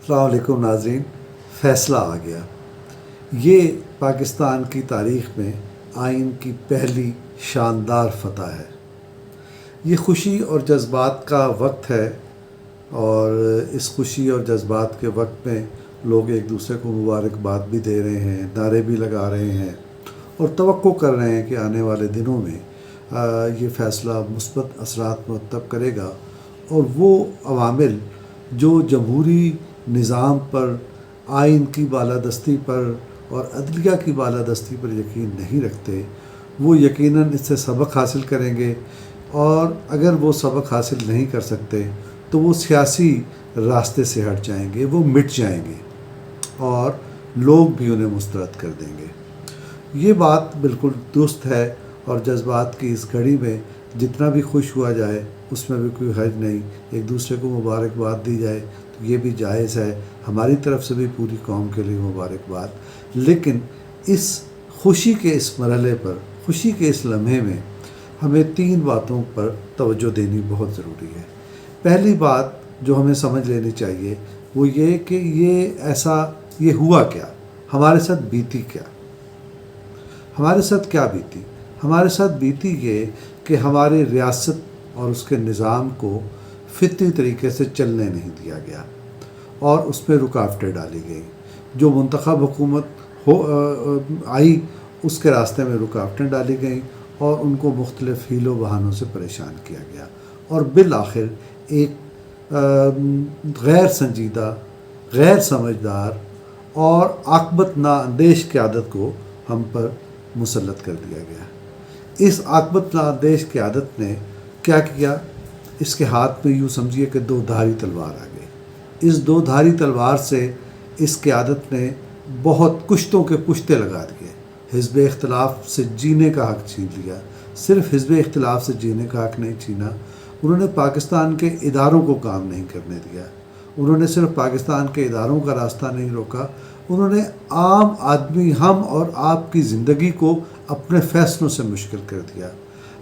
السلام علیکم ناظرین، فیصلہ آ گیا۔ یہ پاکستان کی تاریخ میں آئین کی پہلی شاندار فتح ہے۔ یہ خوشی اور جذبات کا وقت ہے، اور اس خوشی اور جذبات کے وقت میں لوگ ایک دوسرے کو مبارکباد بھی دے رہے ہیں، نعرے بھی لگا رہے ہیں اور توقع کر رہے ہیں کہ آنے والے دنوں میں یہ فیصلہ مثبت اثرات مرتب کرے گا، اور وہ عوامل جو جمہوری نظام پر، آئین کی بالادستی پر اور عدلیہ کی بالادستی پر یقین نہیں رکھتے، وہ یقیناً اس سے سبق حاصل کریں گے، اور اگر وہ سبق حاصل نہیں کر سکتے تو وہ سیاسی راستے سے ہٹ جائیں گے، وہ مٹ جائیں گے اور لوگ بھی انہیں مسترد کر دیں گے۔ یہ بات بالکل درست ہے، اور جذبات کی اس گھڑی میں جتنا بھی خوش ہوا جائے اس میں بھی کوئی حرج نہیں، ایک دوسرے کو مبارکباد دی جائے تو یہ بھی جائز ہے، ہماری طرف سے بھی پوری قوم کے لیے مبارکباد۔ لیکن اس خوشی کے اس مرحلے پر، خوشی کے اس لمحے میں ہمیں 3 باتوں پر توجہ دینی بہت ضروری ہے۔ پہلی بات جو ہمیں سمجھ لینی چاہیے وہ یہ کہ یہ ہوا کیا، ہمارے ساتھ بیتی کیا، ہمارے ساتھ کیا بیتی؟ ہمارے ساتھ بیتی یہ کہ ہماری ریاست اور اس کے نظام کو فطری طریقے سے چلنے نہیں دیا گیا، اور اس پہ رکاوٹیں ڈالی گئیں۔ جو منتخب حکومت آئی اس کے راستے میں رکاوٹیں ڈالی گئیں، اور ان کو مختلف حیل و بہانوں سے پریشان کیا گیا، اور بالآخر ایک غیر سنجیدہ، غیر سمجھدار اور عاقبت نااندیش قیادت کو ہم پر مسلط کر دیا گیا۔ اس عاقبت نااندیش قیادت نے کیا کیا؟ اس کے ہاتھ میں یوں سمجھیے کہ 2 دھاری تلوار آ گئی۔ اس 2 دھاری تلوار سے اس قیادت نے بہت کشتوں کے پشتے لگا دیے۔ حزب اختلاف سے جینے کا حق چھین لیا۔ صرف حزب اختلاف سے جینے کا حق نہیں چھینا، انہوں نے پاکستان کے اداروں کو کام نہیں کرنے دیا۔ انہوں نے صرف پاکستان کے اداروں کا راستہ نہیں روکا، انہوں نے عام آدمی، ہم اور آپ کی زندگی کو اپنے فیصلوں سے مشکل کر دیا۔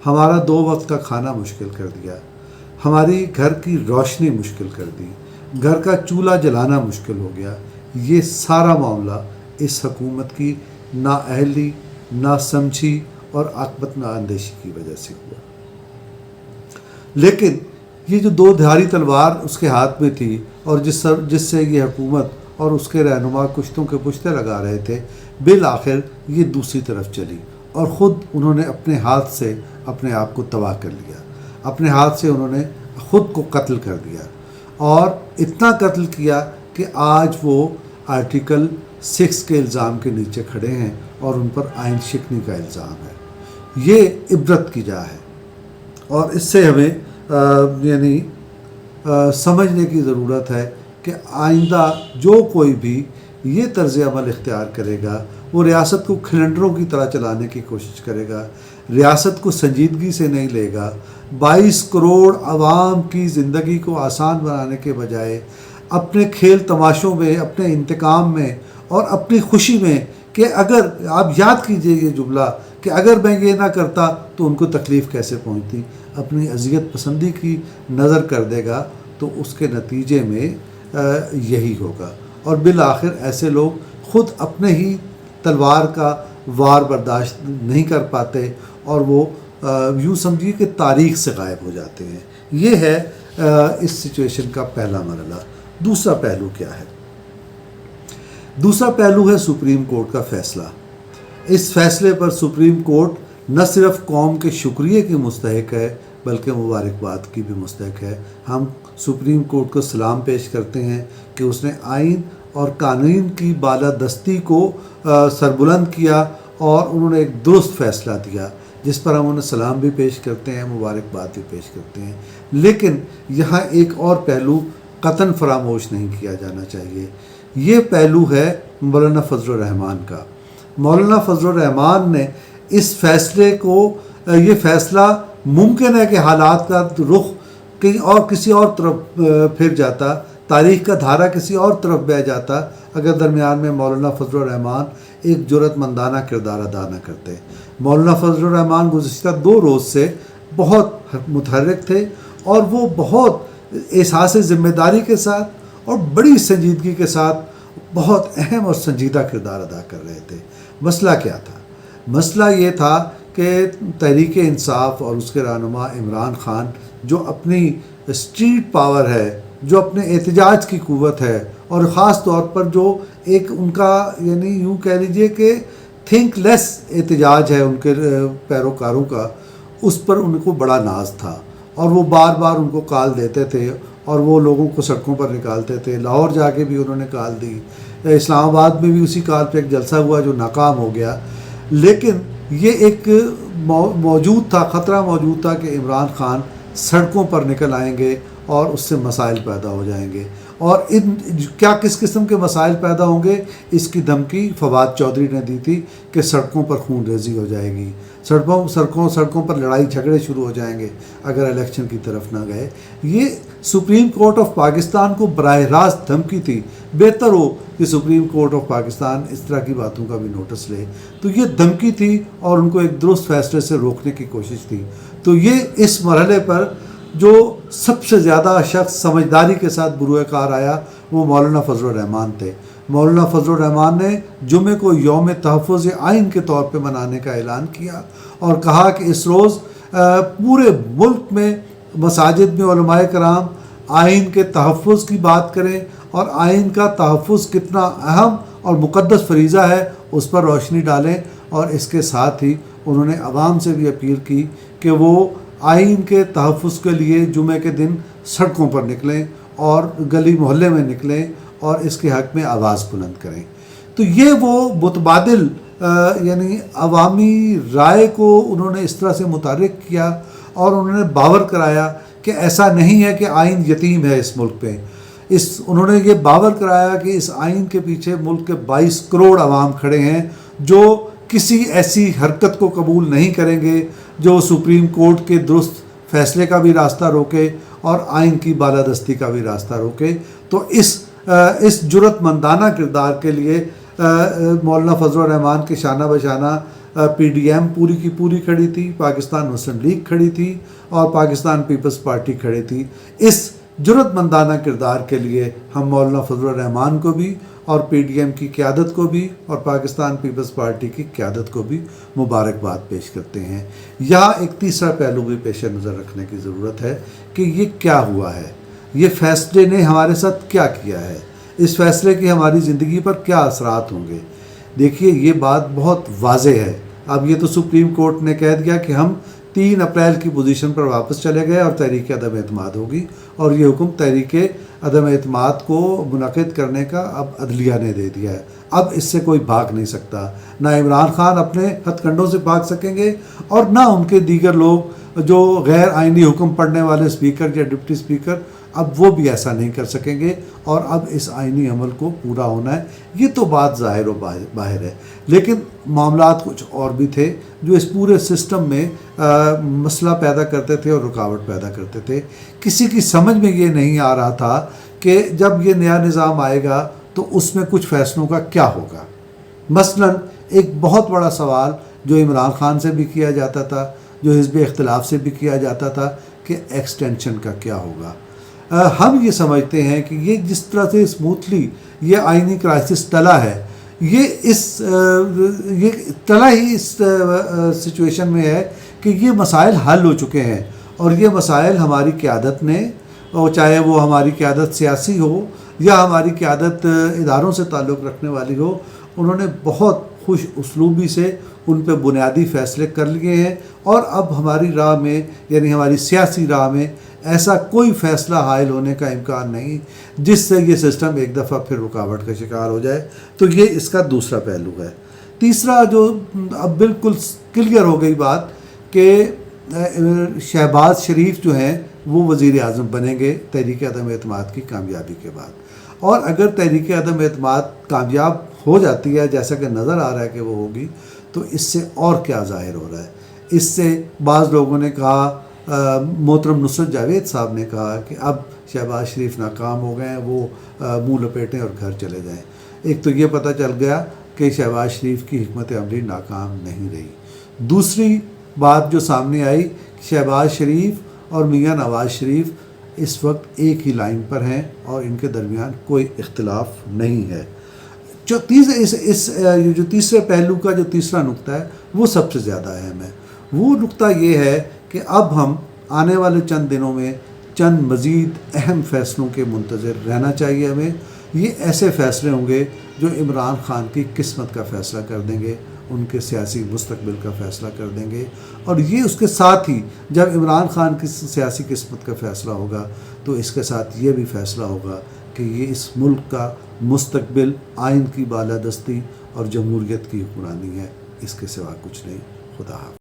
ہمارا 2 وقت کا کھانا مشکل کر دیا، ہماری گھر کی روشنی مشکل کر دی، گھر کا چولہا جلانا مشکل ہو گیا۔ یہ سارا معاملہ اس حکومت کی نااہلی، ناسمجھی اور عاقبت نااندیشی کی وجہ سے ہوا۔ لیکن یہ جو 2 دھاری تلوار اس کے ہاتھ میں تھی، اور جس سے یہ حکومت اور اس کے رہنما کشتوں کے پشتے لگا رہے تھے، بالآخر یہ دوسری طرف چلی، اور خود انہوں نے اپنے ہاتھ سے اپنے آپ کو تباہ کر لیا۔ اپنے ہاتھ سے انہوں نے خود کو قتل کر دیا، اور اتنا قتل کیا کہ آج وہ آرٹیکل 6 کے الزام کے نیچے کھڑے ہیں، اور ان پر آئین شکنی کا الزام ہے۔ یہ عبرت کی جا ہے، اور اس سے ہمیں سمجھنے کی ضرورت ہے کہ آئندہ جو کوئی بھی یہ طرز عمل اختیار کرے گا، وہ ریاست کو کھلنڈروں کی طرح چلانے کی کوشش کرے گا، ریاست کو سنجیدگی سے نہیں لے گا۔ 22 کروڑ عوام کی زندگی کو آسان بنانے کے بجائے اپنے کھیل تماشوں میں، اپنے انتقام میں اور اپنی خوشی میں، کہ اگر آپ یاد کیجئے یہ جملہ کہ اگر میں یہ نہ کرتا تو ان کو تکلیف کیسے پہنچتی، اپنی اذیت پسندی کی نظر کر دے گا، تو اس کے نتیجے میں یہی ہوگا، اور بالآخر ایسے لوگ خود اپنے ہی تلوار کا وار برداشت نہیں کر پاتے، اور وہ یوں سمجھیے کہ تاریخ سے غائب ہو جاتے ہیں۔ یہ ہے اس سچویشن کا پہلا مرحلہ۔ دوسرا پہلو کیا ہے؟ دوسرا پہلو ہے سپریم کورٹ کا فیصلہ۔ اس فیصلے پر سپریم کورٹ نہ صرف قوم کے شکریہ کی مستحق ہے بلکہ مبارکباد کی بھی مستحق ہے۔ ہم سپریم کورٹ کو سلام پیش کرتے ہیں کہ اس نے آئین اور قانون کی بالادستی کو سربلند کیا، اور انہوں نے ایک درست فیصلہ دیا، جس پر ہم انہیں سلام بھی پیش کرتے ہیں، مبارکباد بھی پیش کرتے ہیں۔ لیکن یہاں ایک اور پہلو قطعاً فراموش نہیں کیا جانا چاہیے۔ یہ پہلو ہے مولانا فضل الرحمان کا۔ مولانا فضل الرحمان نے اس فیصلے کو، یہ فیصلہ ممکن ہے کہ حالات کا رخ کہیں اور کسی اور طرف پھر جاتا، تاریخ کا دھارا کسی اور طرف بہہ جاتا، اگر درمیان میں مولانا فضل الرحمان ایک جرأت مندانہ کردار ادا نہ کرتے۔ مولانا فضل الرحمان گزشتہ 2 روز سے بہت متحرک تھے، اور وہ بہت احساس ذمہ داری کے ساتھ اور بڑی سنجیدگی کے ساتھ بہت اہم اور سنجیدہ کردار ادا کر رہے تھے۔ مسئلہ کیا تھا؟ مسئلہ یہ تھا کہ تحریک انصاف اور اس کے رہنما عمران خان جو اپنی اسٹریٹ پاور ہے، جو اپنے احتجاج کی قوت ہے، اور خاص طور پر جو ایک ان کا یعنی یوں کہہ لیجئے کہ تھنک لیس احتجاج ہے ان کے پیروکاروں کا، اس پر ان کو بڑا ناز تھا، اور وہ بار بار ان کو کال دیتے تھے اور وہ لوگوں کو سڑکوں پر نکالتے تھے۔ لاہور جا کے بھی انہوں نے کال دی، اسلام آباد میں بھی اسی کال پہ ایک جلسہ ہوا جو ناکام ہو گیا، لیکن یہ ایک موجود تھا، خطرہ موجود تھا کہ عمران خان سڑکوں پر نکل آئیں گے اور اس سے مسائل پیدا ہو جائیں گے، اور کیا کس قسم کے مسائل پیدا ہوں گے اس کی دھمکی فواد چودھری نے دی تھی کہ سڑکوں پر خون ریزی ہو جائے گی، سڑکوں پر لڑائی جھگڑے شروع ہو جائیں گے اگر الیکشن کی طرف نہ گئے۔ یہ سپریم کورٹ آف پاکستان کو براہ راست دھمکی تھی۔ بہتر ہو کہ سپریم کورٹ آف پاکستان اس طرح کی باتوں کا بھی نوٹس لے۔ تو یہ دھمکی تھی اور ان کو ایک درست فیصلے سے روکنے کی کوشش تھی۔ تو یہ اس مرحلے پر جو سب سے زیادہ شخص سمجھداری کے ساتھ بروئے کار آیا وہ مولانا فضل الرحمان تھے۔ مولانا فضل الرحمان نے جمعے کو یوم تحفظ آئین کے طور پہ منانے کا اعلان کیا اور کہا کہ اس روز پورے ملک میں مساجد میں علماء کرام آئین کے تحفظ کی بات کریں، اور آئین کا تحفظ کتنا اہم اور مقدس فریضہ ہے اس پر روشنی ڈالیں، اور اس کے ساتھ ہی انہوں نے عوام سے بھی اپیل کی کہ وہ آئین کے تحفظ کے لیے جمعے کے دن سڑکوں پر نکلیں اور گلی محلے میں نکلیں اور اس کے حق میں آواز بلند کریں۔ تو یہ وہ متبادل یعنی عوامی رائے کو انہوں نے اس طرح سے متحرک کیا، اور انہوں نے باور کرایا کہ ایسا نہیں ہے کہ آئین یتیم ہے اس ملک پہ۔ انہوں نے یہ باور کرایا کہ اس آئین کے پیچھے ملک کے 22 کروڑ عوام کھڑے ہیں جو کسی ایسی حرکت کو قبول نہیں کریں گے جو سپریم کورٹ کے درست فیصلے کا بھی راستہ روکے اور آئین کی بالادستی کا بھی راستہ روکے۔ تو اس جرأت مندانہ کردار کے لیے مولانا فضل الرحمان کے شانہ بشانہ پی ڈی ایم پوری کی پوری کھڑی تھی، پاکستان مسلم لیگ کھڑی تھی، اور پاکستان پیپلز پارٹی کھڑی تھی۔ اس جرأت مندانہ کردار کے لیے ہم مولانا فضل الرحمان کو بھی اور پی ڈی ایم کی قیادت کو بھی اور پاکستان پیپلز پارٹی کی قیادت کو بھی مبارکباد پیش کرتے ہیں۔ یہاں ایک تیسرا پہلو بھی پیش نظر رکھنے کی ضرورت ہے کہ یہ کیا ہوا ہے، یہ فیصلے نے ہمارے ساتھ کیا کیا ہے، اس فیصلے کی ہماری زندگی پر کیا اثرات ہوں گے۔ دیکھیے یہ بات بہت واضح ہے۔ اب یہ تو سپریم کورٹ نے کہہ دیا کہ ہم 3 اپریل کی پوزیشن پر واپس چلے گئے اور تحریک عدم اعتماد ہوگی، اور یہ حکم تحریک عدم اعتماد کو منعقد کرنے کا اب عدلیہ نے دے دیا ہے۔ اب اس سے کوئی بھاگ نہیں سکتا، نہ عمران خان اپنے ہتھ کنڈوں سے بھاگ سکیں گے اور نہ ان کے دیگر لوگ جو غیر آئینی حکم پڑھنے والے اسپیکر یا ڈپٹی اسپیکر، اب وہ بھی ایسا نہیں کر سکیں گے، اور اب اس آئینی عمل کو پورا ہونا ہے۔ یہ تو بات ظاہر و باہر ہے، لیکن معاملات کچھ اور بھی تھے جو اس پورے سسٹم میں مسئلہ پیدا کرتے تھے اور رکاوٹ پیدا کرتے تھے۔ کسی کی سمجھ میں یہ نہیں آ رہا تھا کہ جب یہ نیا نظام آئے گا تو اس میں کچھ فیصلوں کا کیا ہوگا۔ مثلا ایک بہت بڑا سوال جو عمران خان سے بھی کیا جاتا تھا، جو حزب اختلاف سے بھی کیا جاتا تھا کہ ایکسٹینشن کا کیا ہوگا۔ ہم یہ سمجھتے ہیں کہ یہ جس طرح سے اسموتھلی یہ آئینی کرائسس ٹلا ہے، یہ ٹلا ہی اس سچویشن میں ہے کہ یہ مسائل حل ہو چکے ہیں، اور یہ مسائل ہماری قیادت نے، اور چاہے وہ ہماری قیادت سیاسی ہو یا ہماری قیادت اداروں سے تعلق رکھنے والی ہو، انہوں نے بہت خوش اسلوبی سے ان پہ بنیادی فیصلے کر لیے ہیں، اور اب ہماری راہ میں یعنی ہماری سیاسی راہ میں ایسا کوئی فیصلہ حائل ہونے کا امکان نہیں جس سے یہ سسٹم ایک دفعہ پھر رکاوٹ کا شکار ہو جائے۔ تو یہ اس کا دوسرا پہلو ہے۔ تیسرا جو اب بالکل کلیئر ہو گئی بات کہ شہباز شریف جو ہیں وہ وزیر اعظم بنیں گے تحریک عدم اعتماد کی کامیابی کے بعد، اور اگر تحریک عدم اعتماد کامیاب ہو جاتی ہے جیسا کہ نظر آ رہا ہے کہ وہ ہوگی، تو اس سے اور کیا ظاہر ہو رہا ہے؟ اس سے بعض لوگوں نے کہا، محترم نصرت جاوید صاحب نے کہا کہ اب شہباز شریف ناکام ہو گئے ہیں، وہ منہ لپیٹیں اور گھر چلے جائیں۔ ایک تو یہ پتہ چل گیا کہ شہباز شریف کی حکمت عملی ناکام نہیں رہی۔ دوسری بات جو سامنے آئی، شہباز شریف اور میاں نواز شریف اس وقت ایک ہی لائن پر ہیں اور ان کے درمیان کوئی اختلاف نہیں ہے۔ جو تیسرے پہلو کا جو تیسرا نقطہ ہے وہ سب سے زیادہ اہم ہے۔ وہ نقطہ یہ ہے کہ اب ہم آنے والے چند دنوں میں چند مزید اہم فیصلوں کے منتظر رہنا چاہیے ہمیں۔ یہ ایسے فیصلے ہوں گے جو عمران خان کی قسمت کا فیصلہ کر دیں گے، ان کے سیاسی مستقبل کا فیصلہ کر دیں گے، اور یہ اس کے ساتھ ہی جب عمران خان کی سیاسی قسمت کا فیصلہ ہوگا تو اس کے ساتھ یہ بھی فیصلہ ہوگا کہ یہ اس ملک کا مستقبل آئین کی بالادستی اور جمہوریت کی حکمرانی ہے، اس کے سوا کچھ نہیں۔ خدا حافظ۔